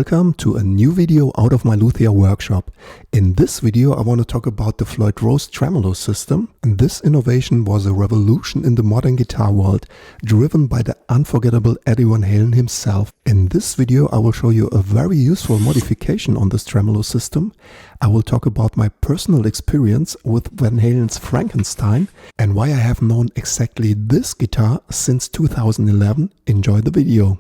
Welcome to a new video out of my Luthier workshop. In this video I want to talk about the Floyd Rose Tremolo System, and this innovation was a revolution in the modern guitar world, driven by the unforgettable Eddie Van Halen himself. In this video I will show you a very useful modification on this Tremolo system. I will talk about my personal experience with Van Halen's Frankenstein and why I have known exactly this guitar since 2011. Enjoy the video.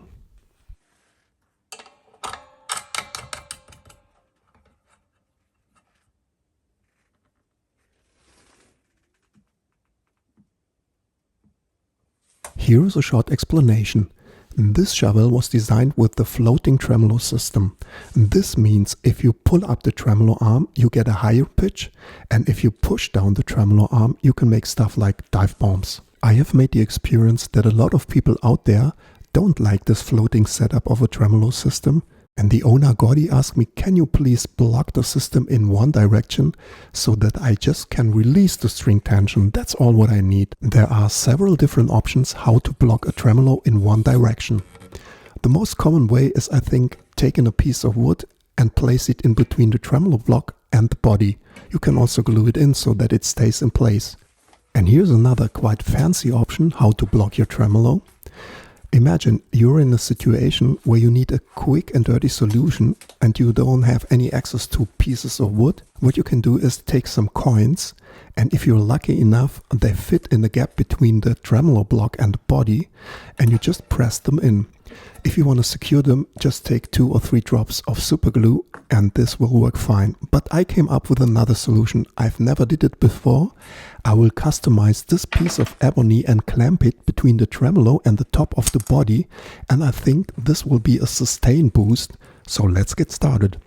Here is a short explanation. This Charvel was designed with the floating tremolo system. This means if you pull up the tremolo arm, you get a higher pitch, and if you push down the tremolo arm, you can make stuff like dive bombs. I have made the experience that a lot of people out there don't like this floating setup of a tremolo system. And the owner Gordy asked me, can you please block the system in one direction so that I just can release the string tension? That's all what I need. There are several different options how to block a tremolo in one direction. The most common way is, I think, taking a piece of wood and place it in between the tremolo block and the body. You can also glue it in so that it stays in place. And here's another quite fancy option how to block your tremolo. Imagine you're in a situation where you need a quick and dirty solution and you don't have any access to pieces of wood. What you can do is take some coins, and if you're lucky enough, they fit in the gap between the tremolo block and the body, and you just press them in. If you want to secure them, just take 2 or 3 drops of super glue and this will work fine. But I came up with another solution. I've never did it before. I will customize this piece of ebony and clamp it between the tremolo and the top of the body, and I think this will be a sustain boost. So let's get started.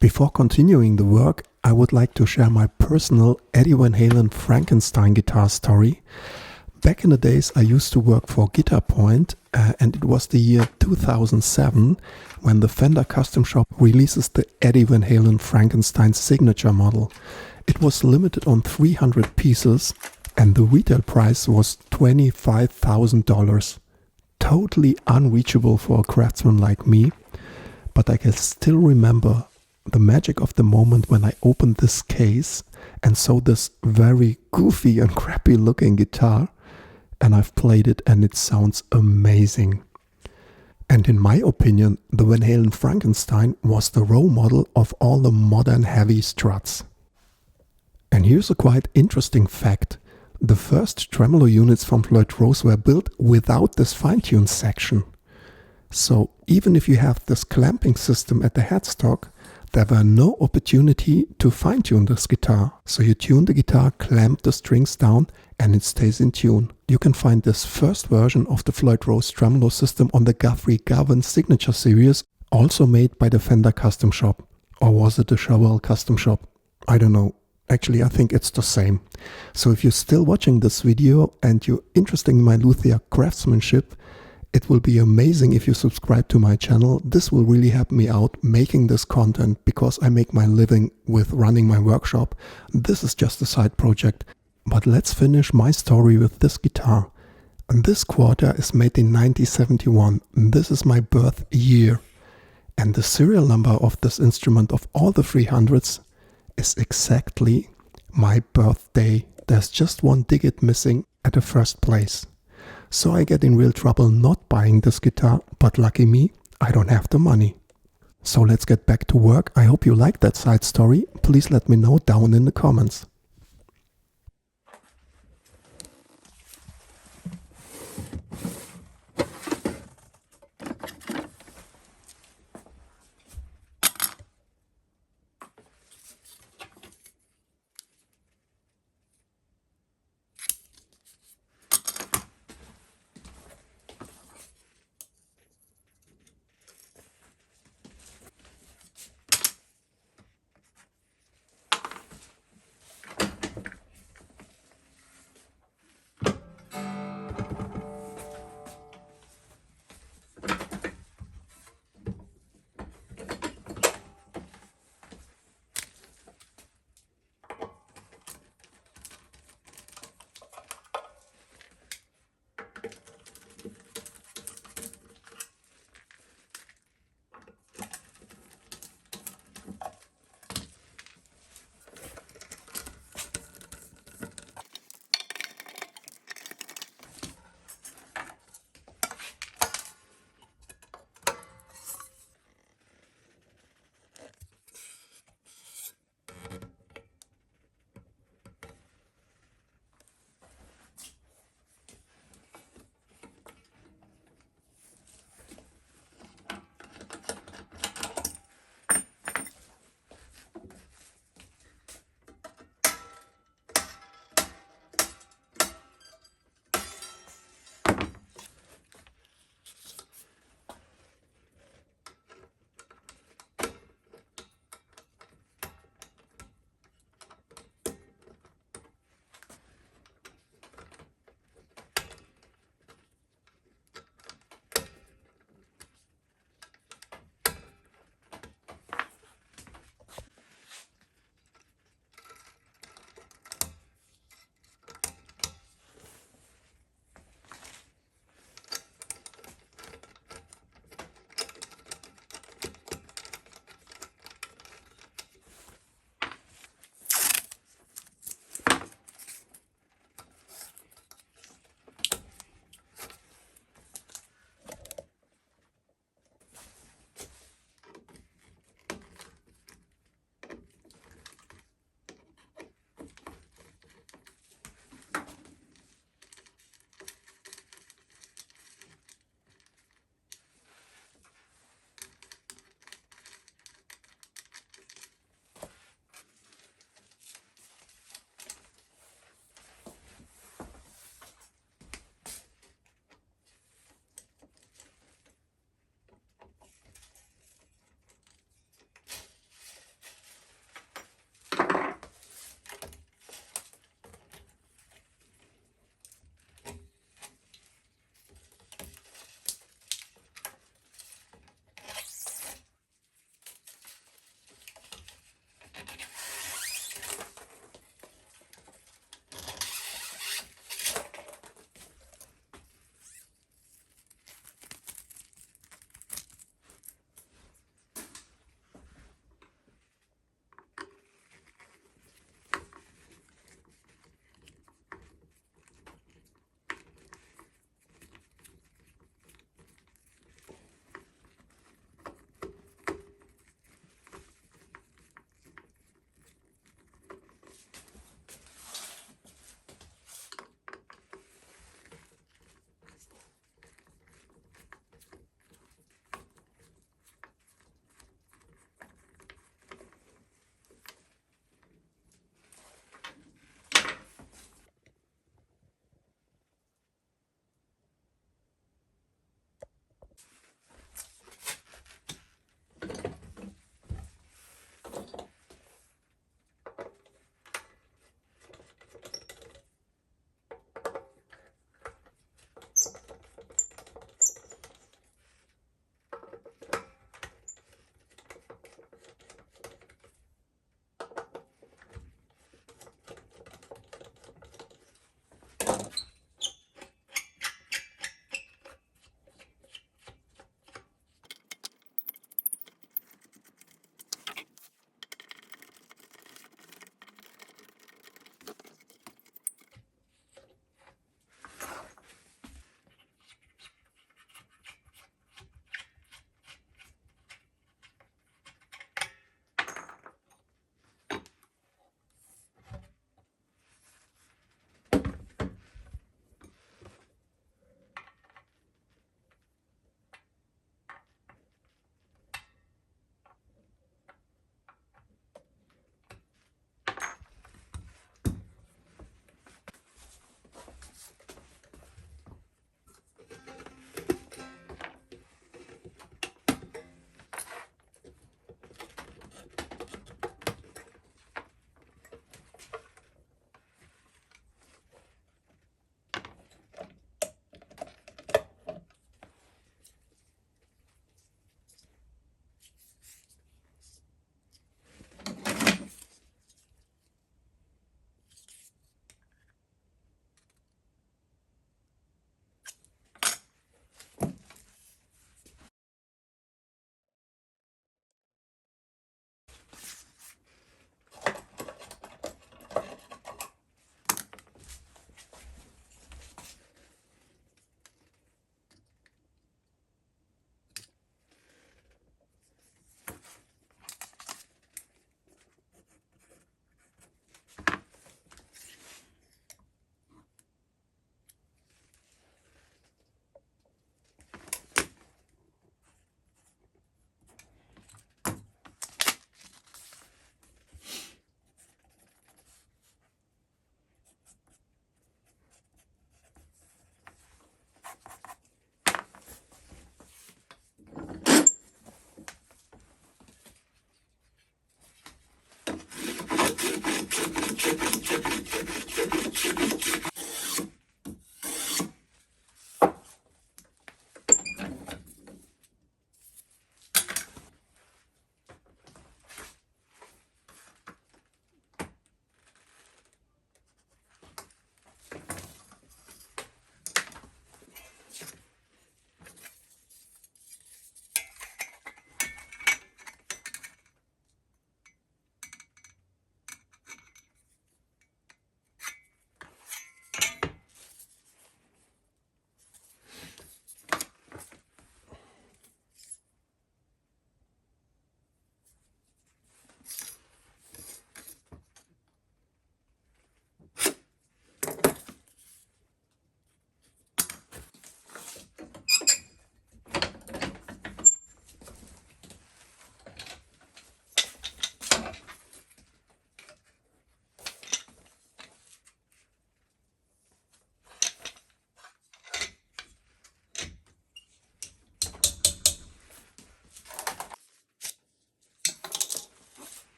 Before continuing the work, I would like to share my personal Eddie Van Halen Frankenstein guitar story. Back in the days I used to work for Guitar Point, and it was the year 2007 when the Fender custom shop releases the Eddie Van Halen Frankenstein signature model. It was limited on 300 pieces and the retail price was $25,000. Totally unreachable for a craftsman like me, but I can still remember the magic of the moment when I opened this case and saw this very goofy and crappy looking guitar, and I've played it and it sounds amazing. And in my opinion, the Van Halen Frankenstein was the role model of all the modern heavy Strats. And here's a quite interesting fact. The first tremolo units from Floyd Rose were built without this fine-tune section. So even if you have this clamping system at the headstock, there were no opportunity to fine-tune this guitar. So you tune the guitar, clamp the strings down, and it stays in tune. You can find this first version of the Floyd Rose Tremolo System on the Guthrie Govan Signature Series, also made by the Fender Custom Shop. Or was it the Charvel Custom Shop? I don't know. Actually, I think it's the same. So if you're still watching this video and you're interested in my luthier craftsmanship, it will be amazing if you subscribe to my channel. This will really help me out making this content because I make my living with running my workshop. This is just a side project. But let's finish my story with this guitar. And this quarter is made in 1971. This is my birth year. And the serial number of this instrument of all the 300s is exactly my birthday. There's just one digit missing at the first place. So I get in real trouble not buying this guitar, but lucky me, I don't have the money. So let's get back to work. I hope you liked that side story. Please let me know down in the comments.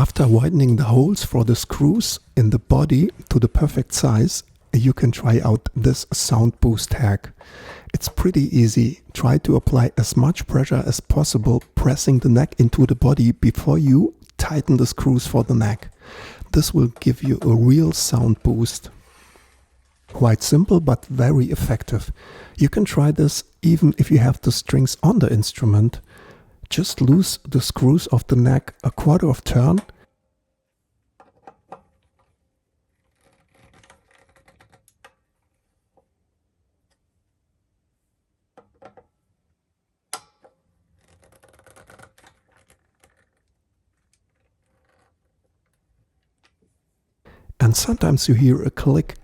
After widening the holes for the screws in the body to the perfect size, you can try out this sound boost hack. It's pretty easy. Try to apply as much pressure as possible, pressing the neck into the body before you tighten the screws for the neck. This will give you a real sound boost. Quite simple but very effective. You can try this even if you have the strings on the instrument. Just loose the screws of the neck a quarter of turn and sometimes you hear a click.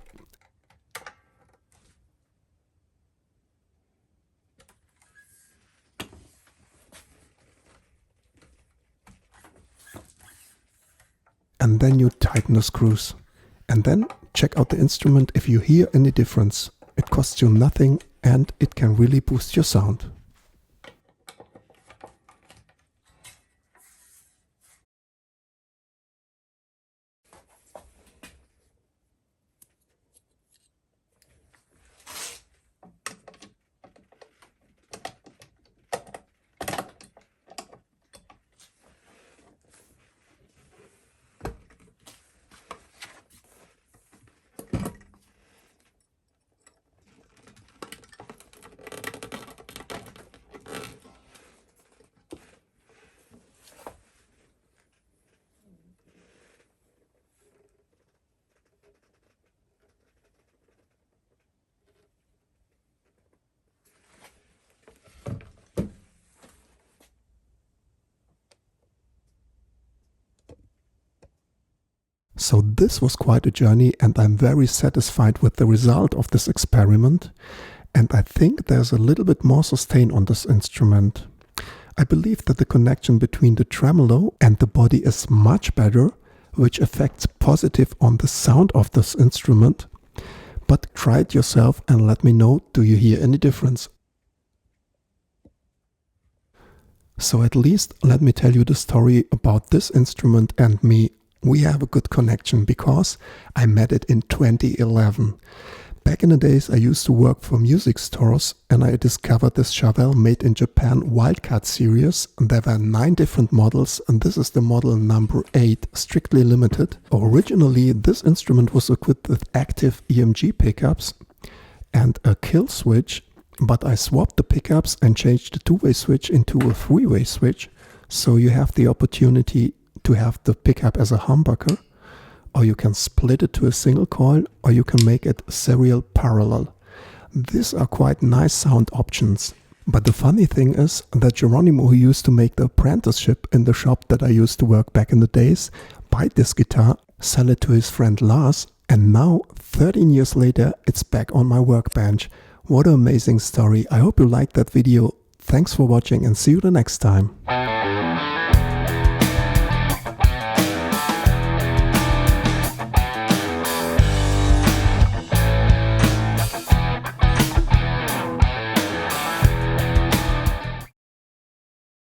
And then you tighten the screws. And then check out the instrument if you hear any difference. It costs you nothing and it can really boost your sound. So this was quite a journey and I'm very satisfied with the result of this experiment. And I think there's a little bit more sustain on this instrument. I believe that the connection between the tremolo and the body is much better, which affects positive on the sound of this instrument. But try it yourself and let me know, do you hear any difference? So at least let me tell you the story about this instrument and me. We have a good connection because I met it in 2011. Back in the days I used to work for music stores and I discovered this Charvel made in Japan Wildcard series. There were 9 different models and this is the model number 8, strictly limited. Originally this instrument was equipped with active EMG pickups and a kill switch, but I swapped the pickups and changed the 2-way switch into a 3-way switch, so you have the opportunity to have the pickup as a humbucker, or you can split it to a single coil, or you can make it serial parallel. These are quite nice sound options. But the funny thing is that Geronimo, who used to make the apprenticeship in the shop that I used to work back in the days, bought this guitar, sell it to his friend Lars, and now 13 years later it's back on my workbench. What an amazing story. I hope you liked that video. Thanks for watching and see you the next time.